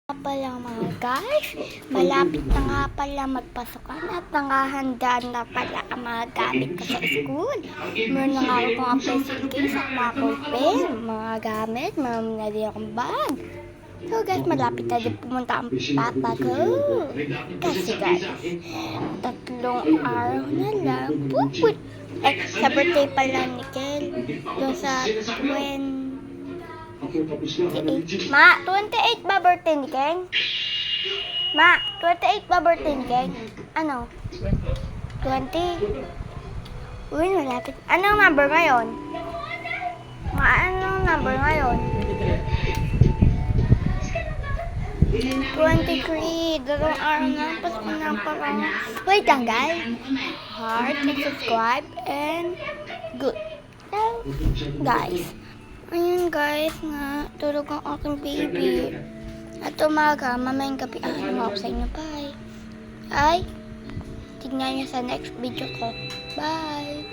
Pala mga guys, malapit na nga pala magpasukan at nangahanda na pala ang mga gamit ko sa school. Meron na nga ako mga pencil case at mga pen, mga gamit, meron na din akong bag. So guys, malapit na din pumunta ang papa ko. Kasi guys, 3 araw na lang sa birthday pala ni Kel. Doon sa 28. Ma, 28 ba birthday ni Ken? Ma, 28 ba birthday ni Ken? Ano? 20? Uy, malapit. Anong number ngayon? Anong number ngayon? 23. 2 araw na. Pasko na parang. Wait lang guys. Heart, subscribe, and good. So, guys. Ayun guys nga, tulog ang aking baby. At umaga, mamayang gabi, ako sa inyo. Bye. Ay, tignan nyo sa next video ko. Bye.